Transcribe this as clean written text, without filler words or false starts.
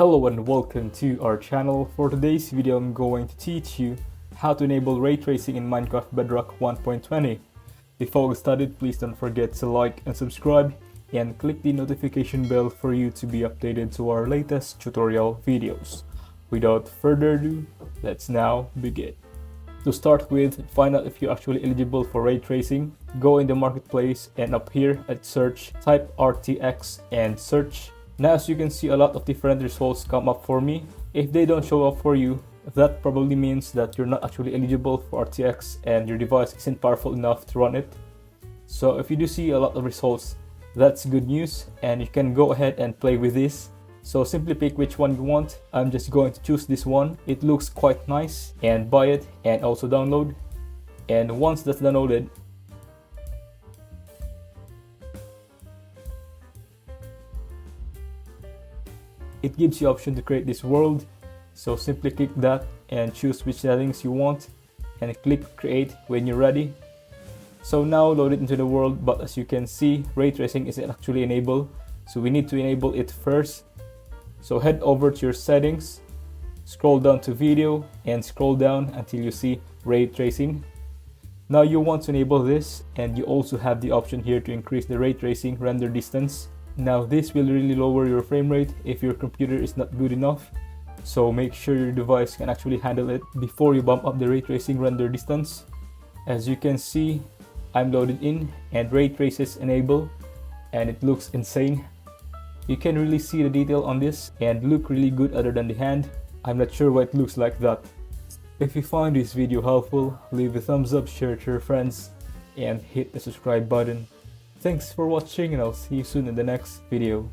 Hello and welcome to our channel. For today's video, I'm going to teach you how to enable ray tracing in Minecraft Bedrock 1.20. Before we start, please don't forget to like and subscribe and click the notification bell for you to be updated to our latest tutorial videos. Without further ado, let's now begin. To start with, find out if you're actually eligible for ray tracing. Go in the marketplace and up here at search, type RTX and search. Now as you can see, a lot of different results come up for me. If they don't show up for you, that probably means that you're not actually eligible for RTX and your device isn't powerful enough to run it. So if you do see a lot of results, that's good news and you can go ahead and play with this. So simply pick which one you want. I'm just going to choose this one. It looks quite nice, and buy it and also download. And once that's downloaded, it gives you option to create this world. So simply click that and choose which settings you want and click create when you're ready. So now load it into the world, but as you can see, ray tracing isn't actually enabled. So we need to enable it first. So head over to your settings, scroll down to video and scroll down until you see ray tracing. Now you want to enable this, and you also have the option here to increase the ray tracing render distance. Now this will really lower your frame rate if your computer is not good enough. So make sure your device can actually handle it before you bump up the ray tracing render distance. As you can see, I'm loaded in and ray traces enable, and it looks insane. You can really see the detail on this and look really good other than the hand. I'm not sure why it looks like that. If you find this video helpful, leave a thumbs up, share it to your friends, and hit the subscribe button. Thanks for watching, and I'll see you soon in the next video.